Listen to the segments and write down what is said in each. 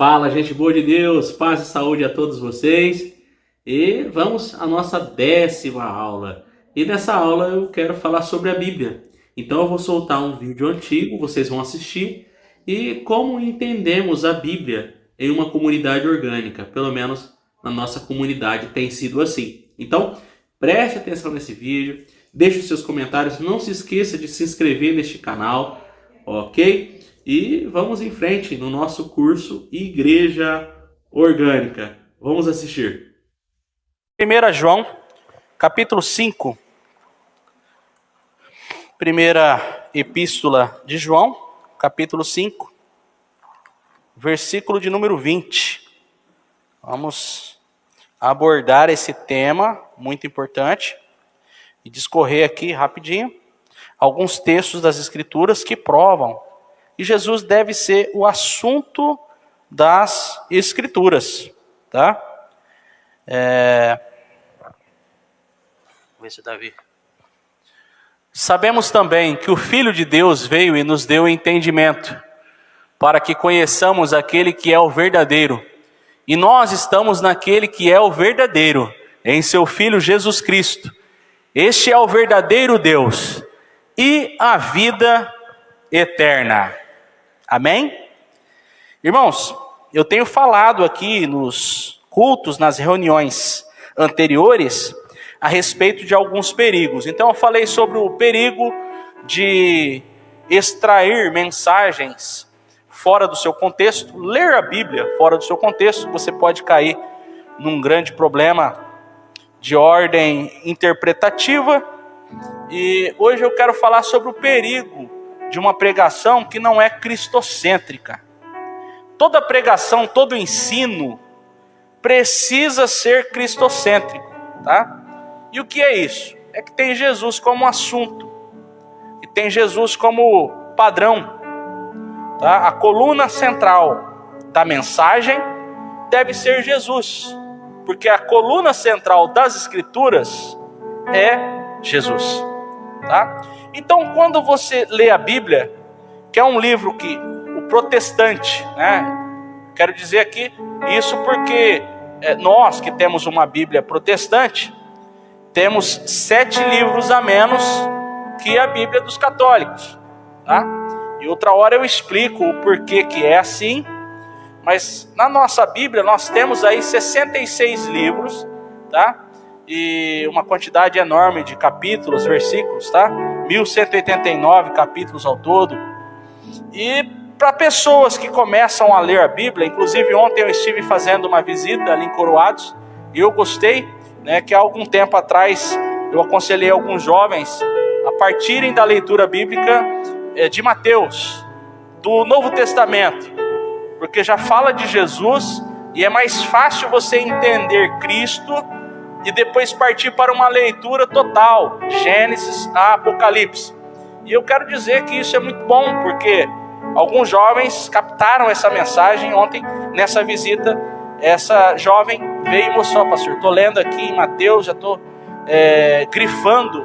Fala, gente boa de Deus, paz e saúde a todos vocês. E vamos à nossa 10ª aula. E nessa aula eu quero falar sobre a Bíblia. Então eu vou soltar um vídeo antigo, vocês vão assistir. E como entendemos a Bíblia em uma comunidade orgânica. Pelo menos na nossa comunidade tem sido assim. Então preste atenção nesse vídeo, deixe os seus comentários. Não se esqueça de se inscrever neste canal, ok? E vamos em frente no nosso curso Igreja Orgânica. Vamos assistir. 1 João, capítulo 5. Primeira epístola de João, capítulo 5, versículo de número 20. Vamos abordar esse tema muito importante e discorrer aqui rapidinho alguns textos das Escrituras que provam que Jesus deve ser o assunto das Escrituras, tá? Vou ver se Davi. Sabemos também que o Filho de Deus veio e nos deu entendimento, para que conheçamos aquele que é o verdadeiro. E nós estamos naquele que é o verdadeiro, em seu Filho Jesus Cristo. Este é o verdadeiro Deus e a vida eterna. Amém? Irmãos, eu tenho falado aqui nos cultos, nas reuniões anteriores, a respeito de alguns perigos. Então eu falei sobre o perigo de extrair mensagens fora do seu contexto, ler a Bíblia fora do seu contexto. Você pode cair num grande problema de ordem interpretativa. E hoje eu quero falar sobre o perigo de uma pregação que não é cristocêntrica. Toda pregação, todo ensino precisa ser cristocêntrico, tá? E o que é isso? É que tem Jesus como assunto, e tem Jesus como padrão, tá? A coluna central da mensagem deve ser Jesus, porque a coluna central das Escrituras é Jesus, tá? Então, quando você lê a Bíblia, que é um livro que o protestante, quero dizer aqui isso porque nós que temos uma Bíblia protestante, temos 7 livros a menos que a Bíblia dos católicos, tá? E outra hora eu explico o porquê que é assim, mas na nossa Bíblia nós temos aí 66 livros, tá? E uma quantidade enorme de capítulos, versículos, tá? 1189 capítulos ao todo. E para pessoas que começam a ler a Bíblia, inclusive ontem eu estive fazendo uma visita ali em Coroados, e eu gostei, que há algum tempo atrás eu aconselhei alguns jovens a partirem da leitura bíblica de Mateus, do Novo Testamento, porque já fala de Jesus e é mais fácil você entender Cristo e depois partir para uma leitura total, Gênesis a Apocalipse. E eu quero dizer que isso é muito bom, porque alguns jovens captaram essa mensagem ontem, nessa visita. Essa jovem veio e mostrou: pastor, estou lendo aqui em Mateus, já estou grifando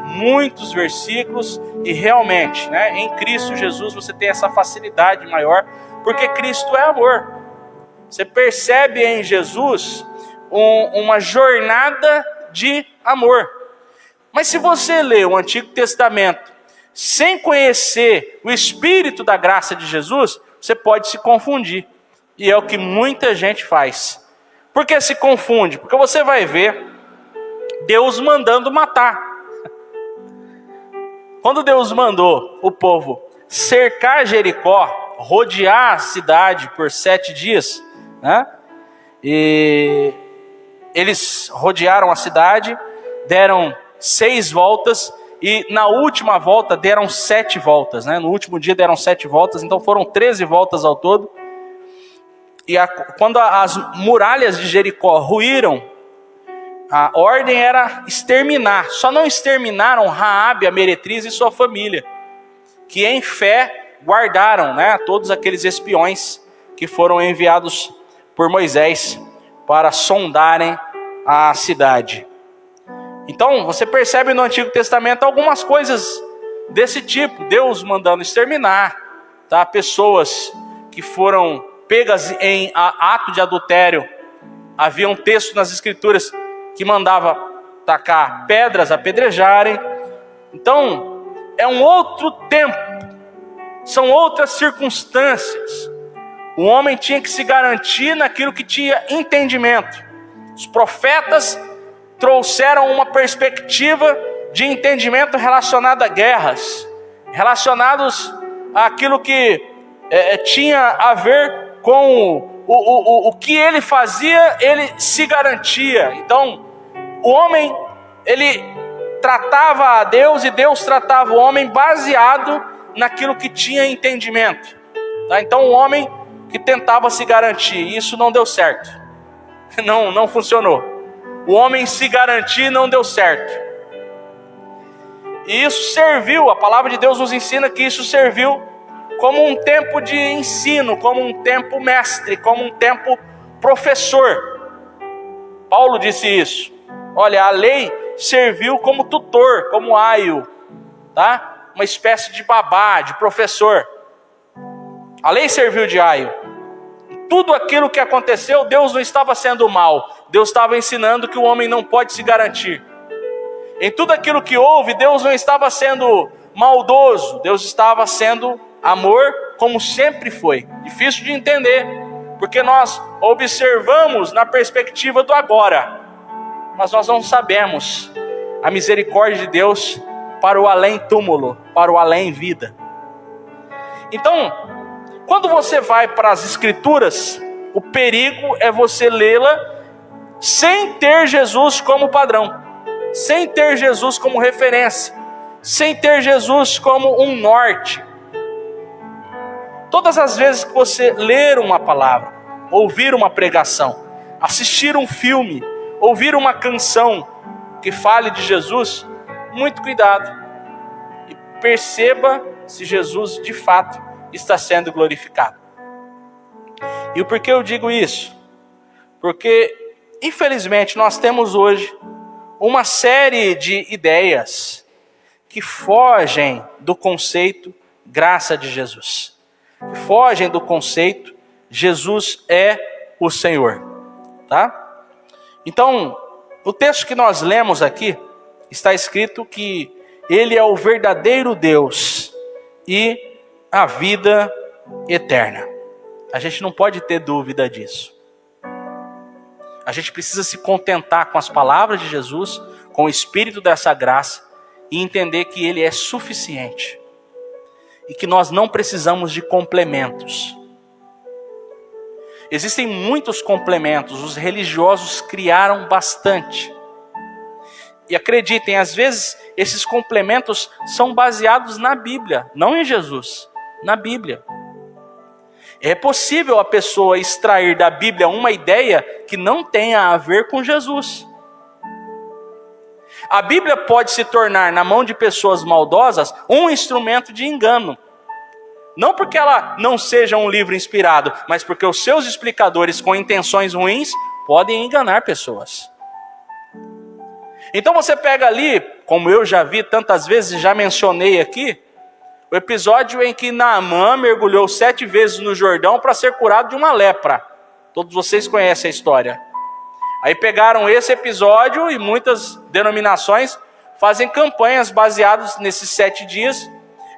muitos versículos, e realmente, em Cristo Jesus você tem essa facilidade maior, porque Cristo é amor. Você percebe em Jesus uma jornada de amor. Mas se você lê o Antigo Testamento sem conhecer o Espírito da graça de Jesus, você pode se confundir. E é o que muita gente faz. Por que se confunde? Porque você vai ver Deus mandando matar. Quando Deus mandou o povo cercar Jericó, rodear a cidade por 7 dias, e eles rodearam a cidade, deram 6 voltas, e na última volta deram 7 voltas, No último dia deram 7 voltas, então foram 13 voltas ao todo. E quando as muralhas de Jericó ruíram, a ordem era exterminar. Só não exterminaram Raabe, a meretriz, e sua família, que em fé guardaram, todos aqueles espiões que foram enviados por Moisés para sondarem a cidade. Então, você percebe no Antigo Testamento algumas coisas desse tipo. Deus mandando exterminar, pessoas que foram pegas em ato de adultério. Havia um texto nas Escrituras que mandava tacar pedras, apedrejarem. Então, é um outro tempo, são outras circunstâncias. O homem tinha que se garantir naquilo que tinha entendimento. Os profetas trouxeram uma perspectiva de entendimento relacionado a guerras, relacionados àquilo que tinha a ver com o que ele fazia, ele se garantia. Então, o homem, ele tratava a Deus e Deus tratava o homem baseado naquilo que tinha entendimento. Tá? Então, o homem que tentava se garantir, isso não deu certo. Não funcionou. O homem se garantir não deu certo. E isso serviu, a palavra de Deus nos ensina que isso serviu como um tempo de ensino, como um tempo mestre, como um tempo professor. Paulo disse isso. Olha, a lei serviu como tutor, como aio, tá? Uma espécie de babá, de professor. A lei serviu de aio. Tudo aquilo que aconteceu, Deus não estava sendo mal. Deus estava ensinando que o homem não pode se garantir. Em tudo aquilo que houve, Deus não estava sendo maldoso. Deus estava sendo amor, como sempre foi. Difícil de entender, porque nós observamos na perspectiva do agora, mas nós não sabemos a misericórdia de Deus para o além-túmulo, para o além-vida. Então, quando você vai para as Escrituras, o perigo é você lê-la sem ter Jesus como padrão, sem ter Jesus como referência, sem ter Jesus como um norte. Todas as vezes que você ler uma palavra, ouvir uma pregação, assistir um filme, ouvir uma canção que fale de Jesus, muito cuidado e perceba se Jesus de fato está sendo glorificado. E por que eu digo isso? Porque infelizmente nós temos hoje uma série de ideias que fogem do conceito graça de Jesus, que fogem do conceito Jesus é o Senhor, tá? Então, o texto que nós lemos aqui, está escrito que Ele é o verdadeiro Deus e a vida eterna. A gente não pode ter dúvida disso. A gente precisa se contentar com as palavras de Jesus, com o Espírito dessa graça e entender que Ele é suficiente e que nós não precisamos de complementos. Existem muitos complementos, os religiosos criaram bastante. E acreditem, às vezes esses complementos são baseados na Bíblia, não em Jesus, na Bíblia. É possível a pessoa extrair da Bíblia uma ideia que não tenha a ver com Jesus. A Bíblia pode se tornar, na mão de pessoas maldosas, um instrumento de engano. Não porque ela não seja um livro inspirado, mas porque os seus explicadores com intenções ruins podem enganar pessoas. Então você pega ali, como eu já vi tantas vezes, já mencionei aqui, o episódio em que Naamã mergulhou 7 vezes no Jordão para ser curado de uma lepra. Todos vocês conhecem a história. Aí pegaram esse episódio e muitas denominações fazem campanhas baseadas nesses 7 dias.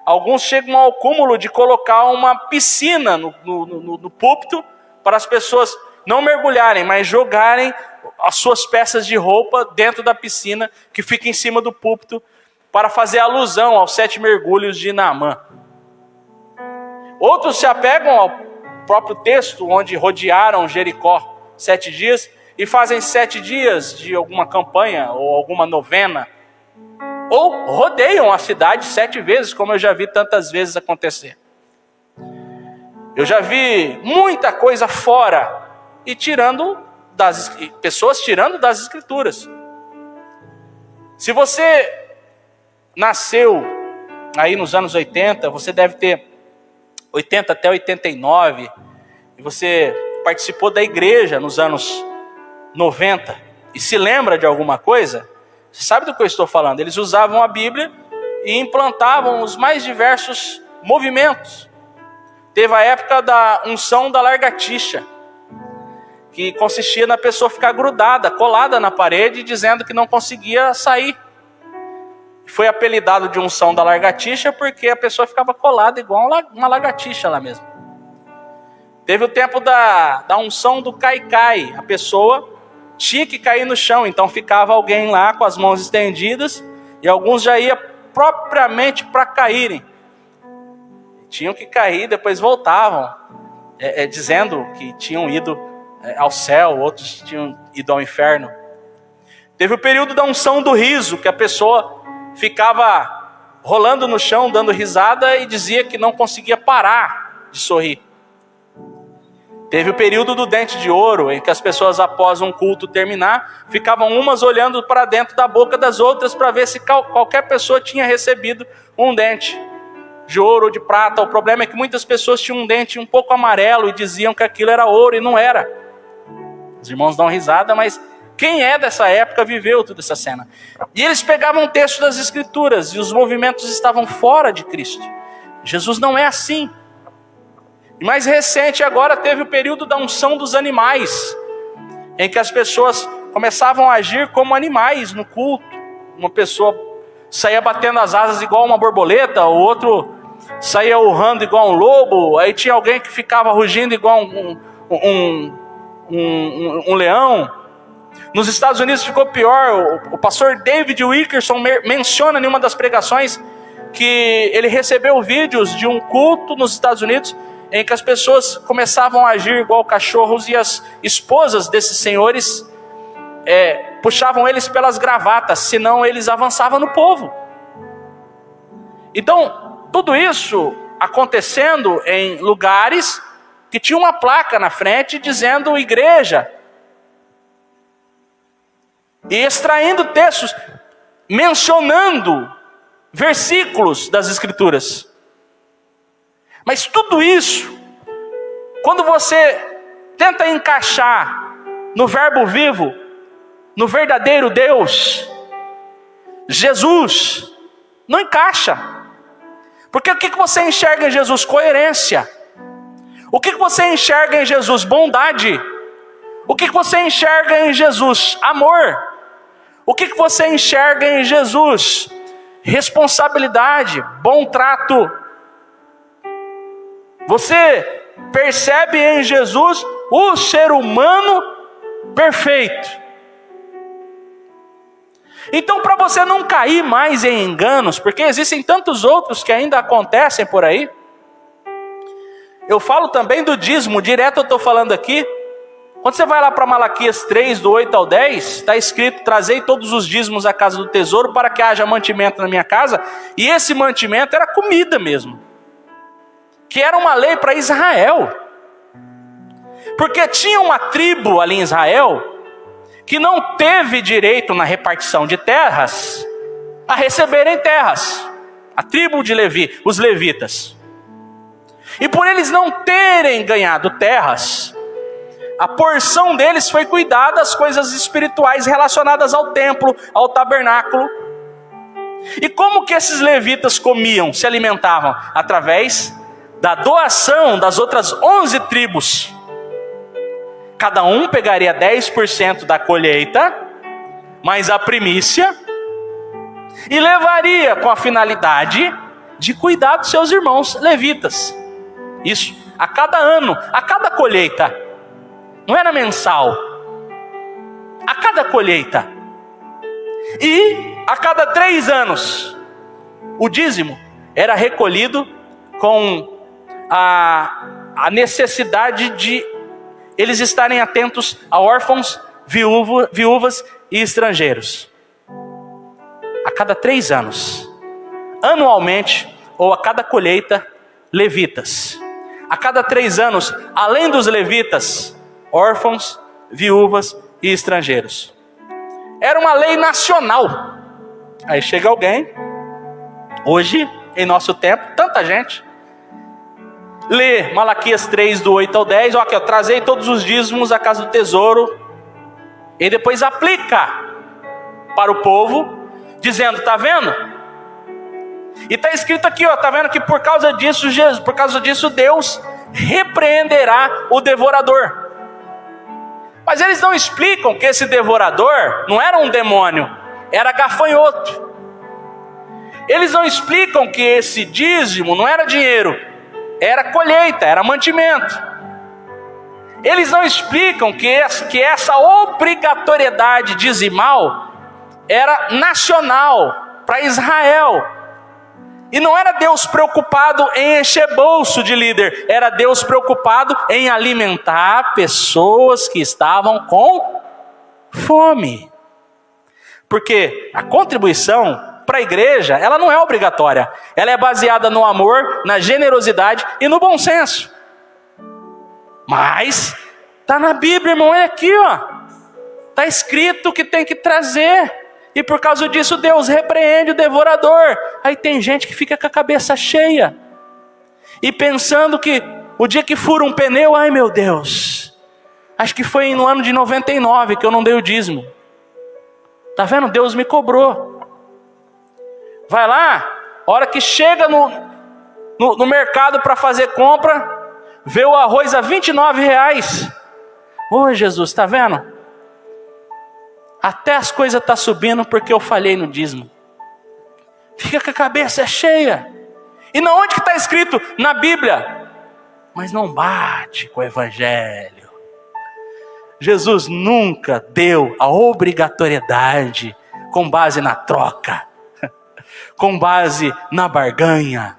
Alguns chegam ao cúmulo de colocar uma piscina no púlpito para as pessoas não mergulharem, mas jogarem as suas peças de roupa dentro da piscina que fica em cima do púlpito para fazer alusão aos 7 mergulhos de Naamã. Outros se apegam ao próprio texto onde rodearam Jericó 7 dias e fazem 7 dias de alguma campanha ou alguma novena. Ou rodeiam a cidade 7 vezes, como eu já vi tantas vezes acontecer. Eu já vi muita coisa fora e pessoas tirando das Escrituras. Se você nasceu aí nos anos 80, você deve ter 80 até 89, e você participou da igreja nos anos 90, e se lembra de alguma coisa, você sabe do que eu estou falando. Eles usavam a Bíblia e implantavam os mais diversos movimentos. teve a época da unção da lagartixa, que consistia na pessoa ficar grudada, colada na parede, dizendo que não conseguia sair. Foi apelidado de unção da lagartixa porque a pessoa ficava colada igual uma lagartixa lá mesmo. Teve o tempo da unção do cai-cai. A pessoa tinha que cair no chão, então ficava alguém lá com as mãos estendidas e alguns já iam propriamente para caírem. Tinham que cair, depois voltavam, dizendo que tinham ido ao céu, outros tinham ido ao inferno. Teve o período da unção do riso, que a pessoa ficava rolando no chão, dando risada e dizia que não conseguia parar de sorrir. Teve o período do dente de ouro, em que as pessoas, após um culto terminar, ficavam umas olhando para dentro da boca das outras para ver se qualquer pessoa tinha recebido um dente de ouro ou de prata. O problema é que muitas pessoas tinham um dente um pouco amarelo e diziam que aquilo era ouro e não era. Os irmãos dão risada, mas quem é dessa época viveu toda essa cena. E eles pegavam o texto das Escrituras e os movimentos estavam fora de Cristo. Jesus não é assim. E mais recente agora teve o período da unção dos animais, em que as pessoas começavam a agir como animais no culto. Uma pessoa saía batendo as asas igual uma borboleta, o outro saía urrando igual um lobo, aí tinha alguém que ficava rugindo igual um leão. Nos Estados Unidos ficou pior. O pastor David Wilkerson menciona em uma das pregações que ele recebeu vídeos de um culto nos Estados Unidos em que as pessoas começavam a agir igual cachorros e as esposas desses senhores puxavam eles pelas gravatas, senão eles avançavam no povo. Então, tudo isso acontecendo em lugares que tinha uma placa na frente dizendo igreja, e extraindo textos, mencionando versículos das Escrituras. Mas tudo isso, quando você tenta encaixar no verbo vivo, no verdadeiro Deus, Jesus, não encaixa. Porque o que você enxerga em Jesus? Coerência. O que você enxerga em Jesus? Bondade. O que você enxerga em Jesus? Amor. O que você enxerga em Jesus? Responsabilidade, bom trato. Você percebe em Jesus o ser humano perfeito. Então, para você não cair mais em enganos, porque existem tantos outros que ainda acontecem por aí, eu falo também do dízimo, direto eu estou falando aqui. Quando você vai lá para Malaquias 3, do 8 ao 10, está escrito: trazei todos os dízimos à casa do tesouro para que haja mantimento na minha casa. E esse mantimento era comida mesmo, que era uma lei para Israel. Porque tinha uma tribo ali em Israel que não teve direito na repartição de terras a receberem terras. A tribo de Levi, os levitas. E por eles não terem ganhado terras, a porção deles foi cuidar das coisas espirituais relacionadas ao templo, ao tabernáculo. E como que esses levitas comiam, se alimentavam? Através da doação das outras 11 tribos. Cada um pegaria 10% da colheita, mais a primícia, e levaria com a finalidade de cuidar dos seus irmãos levitas. Isso a cada ano, a cada colheita. Não era mensal. A cada colheita. E a cada 3 anos, o dízimo era recolhido com a necessidade de eles estarem atentos a órfãos, viúvas e estrangeiros. A cada 3 anos. Anualmente, ou a cada colheita, levitas. A cada 3 anos, além dos levitas, órfãos, viúvas e estrangeiros. Era uma lei nacional. Aí chega alguém, hoje, em nosso tempo, tanta gente, lê Malaquias 3, do 8 ao 10, ó, aqui, ó, trazei todos os dízimos à casa do tesouro, e depois aplica para o povo, dizendo, tá vendo? E está escrito aqui, ó, tá vendo que por causa disso Deus repreenderá o devorador. Mas eles não explicam que esse devorador não era um demônio, era gafanhoto. Eles não explicam que esse dízimo não era dinheiro, era colheita, era mantimento. Eles não explicam que essa obrigatoriedade dizimal era nacional para Israel. E não era Deus preocupado em encher bolso de líder, era Deus preocupado em alimentar pessoas que estavam com fome. Porque a contribuição para a igreja, ela não é obrigatória. Ela é baseada no amor, na generosidade e no bom senso. Mas está na Bíblia, irmão, é aqui, ó. Está escrito que tem que trazer. E por causa disso Deus repreende o devorador. Aí tem gente que fica com a cabeça cheia e pensando que o dia que fura um pneu, ai meu Deus, acho que foi no ano de 99 que eu não dei o dízimo. Tá vendo? Deus me cobrou. Vai lá, hora que chega no mercado para fazer compra, vê o arroz a R$29. Ô Jesus, tá vendo? Até as coisas estão subindo porque eu falhei no dízimo. Fica com a cabeça cheia. E na onde que está escrito? Na Bíblia. Mas não bate com o Evangelho. Jesus nunca deu a obrigatoriedade com base na troca, com base na barganha.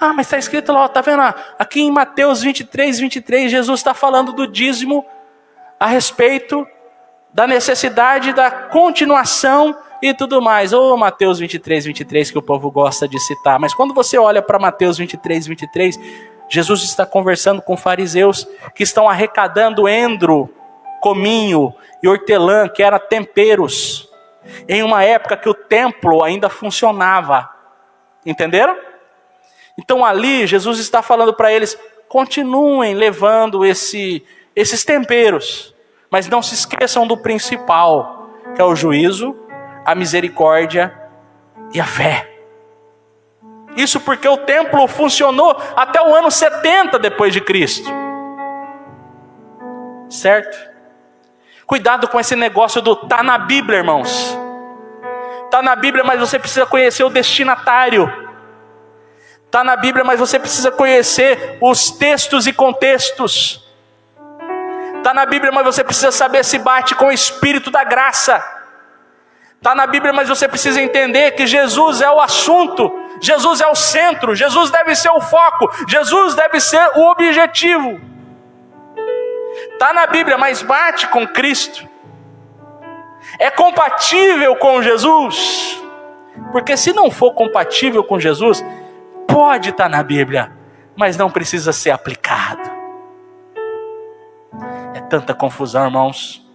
Ah, mas está escrito lá, está vendo? Aqui em Mateus 23, Jesus está falando do dízimo a respeito da necessidade da continuação e tudo mais. Ô Mateus 23, que o povo gosta de citar. Mas quando você olha para Mateus 23, Jesus está conversando com fariseus que estão arrecadando endro, cominho e hortelã, que eram temperos, em uma época que o templo ainda funcionava. Entenderam? Então ali Jesus está falando para eles, continuem levando esses temperos, mas não se esqueçam do principal, que é o juízo, a misericórdia e a fé. Isso porque o templo funcionou até o ano 70 depois de Cristo. Certo? Cuidado com esse negócio do tá na Bíblia, irmãos. Tá na Bíblia, mas você precisa conhecer o destinatário. Tá na Bíblia, mas você precisa conhecer os textos e contextos. Está na Bíblia, mas você precisa saber se bate com o Espírito da graça. Está na Bíblia, mas você precisa entender que Jesus é o assunto, Jesus é o centro, Jesus deve ser o foco, Jesus deve ser o objetivo. Está na Bíblia, mas bate com Cristo. É compatível com Jesus? Porque se não for compatível com Jesus, pode estar na Bíblia, mas não precisa ser aplicado. É tanta confusão, irmãos.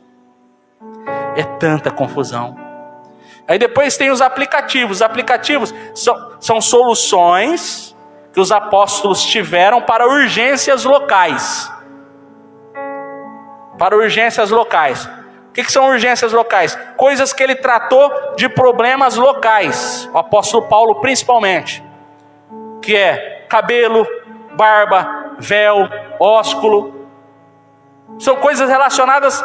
É tanta confusão. Aí depois tem os aplicativos. Os aplicativos são soluções que os apóstolos tiveram para urgências locais. Para urgências locais. O que são urgências locais? Coisas que ele tratou de problemas locais. O apóstolo Paulo principalmente. Que é cabelo, barba, véu, ósculo. São coisas relacionadas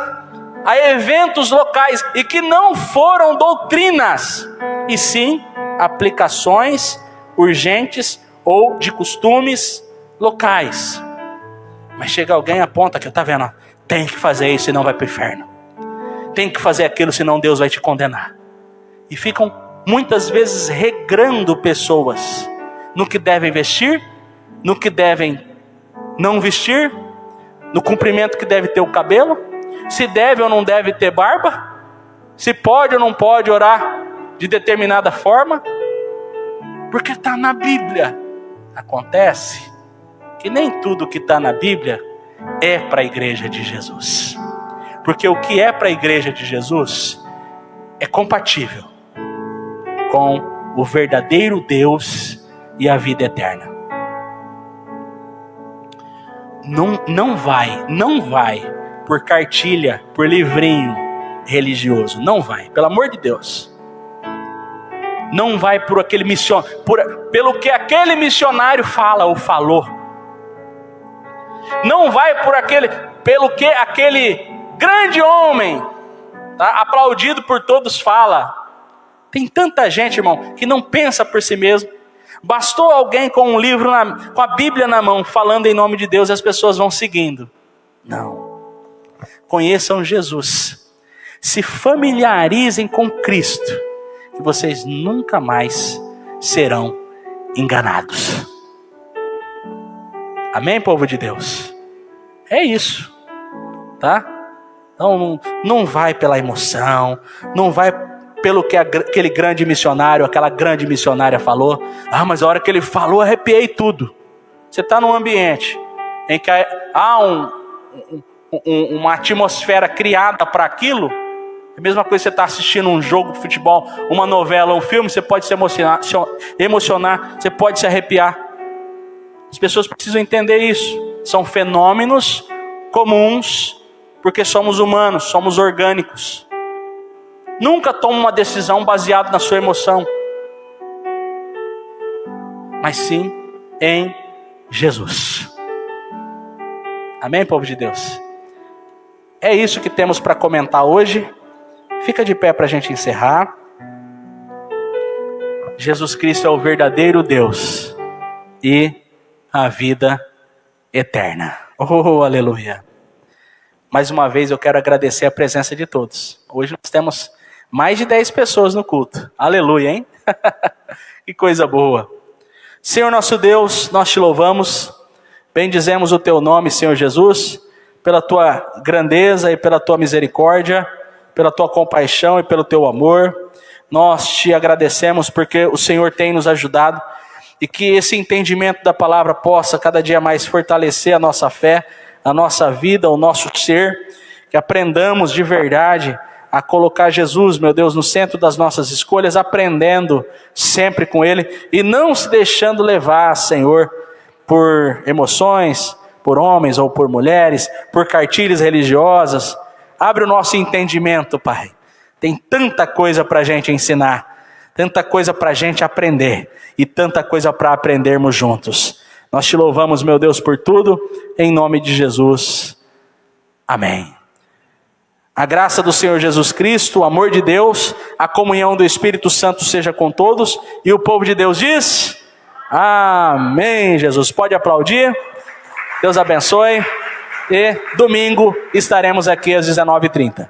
a eventos locais e que não foram doutrinas, e sim aplicações urgentes ou de costumes locais. Mas chega alguém e aponta aqui, tá vendo? Tem que fazer isso, senão vai para o inferno. Tem que fazer aquilo, senão Deus vai te condenar. E ficam muitas vezes regrando pessoas no que devem vestir, no que devem não vestir, no comprimento que deve ter o cabelo, se deve ou não deve ter barba, se pode ou não pode orar de determinada forma, porque está na Bíblia. Acontece que nem tudo que está na Bíblia é para a igreja de Jesus, porque o que é para a igreja de Jesus é compatível com o verdadeiro Deus e a vida eterna. Não vai por cartilha, por livrinho religioso. Não vai, pelo amor de Deus. Não vai por aquele pelo que aquele missionário fala ou falou. Não vai pelo que aquele grande homem, tá, aplaudido por todos, fala. Tem tanta gente, irmão, que não pensa por si mesmo. Bastou alguém com um livro, com a Bíblia na mão, falando em nome de Deus, e as pessoas vão seguindo. Não. Conheçam Jesus. Se familiarizem com Cristo, que vocês nunca mais serão enganados. Amém, povo de Deus? É isso, tá? Então, não vai pela emoção, não vai pelo que aquele grande missionário, aquela grande missionária falou. Ah, mas a hora que ele falou, arrepiei tudo. Você está num ambiente em que há uma atmosfera criada para aquilo. É a mesma coisa que você está assistindo um jogo de futebol, uma novela, um filme, você pode se emocionar, você pode se arrepiar. As pessoas precisam entender isso. São fenômenos comuns, porque somos humanos, somos orgânicos. Nunca tome uma decisão baseada na sua emoção, mas sim em Jesus. Amém, povo de Deus? É isso que temos para comentar hoje. Fica de pé para a gente encerrar. Jesus Cristo é o verdadeiro Deus e a vida eterna. Oh, aleluia! Mais uma vez eu quero agradecer a presença de todos. Hoje nós temos mais de 10 pessoas no culto. Aleluia, hein? Que coisa boa. Senhor nosso Deus, nós te louvamos. Bendizemos o teu nome, Senhor Jesus, pela tua grandeza e pela tua misericórdia, pela tua compaixão e pelo teu amor. Nós te agradecemos porque o Senhor tem nos ajudado e que esse entendimento da palavra possa cada dia mais fortalecer a nossa fé, a nossa vida, o nosso ser, que aprendamos de verdade a colocar Jesus, meu Deus, no centro das nossas escolhas, aprendendo sempre com Ele e não se deixando levar, Senhor, por emoções, por homens ou por mulheres, por cartilhas religiosas. Abre o nosso entendimento, Pai. Tem tanta coisa para a gente ensinar, tanta coisa para a gente aprender e tanta coisa para aprendermos juntos. Nós te louvamos, meu Deus, por tudo, em nome de Jesus. Amém. A graça do Senhor Jesus Cristo, o amor de Deus, a comunhão do Espírito Santo seja com todos. E o povo de Deus diz: amém, Jesus. Pode aplaudir. Deus abençoe. E domingo estaremos aqui às 19h30.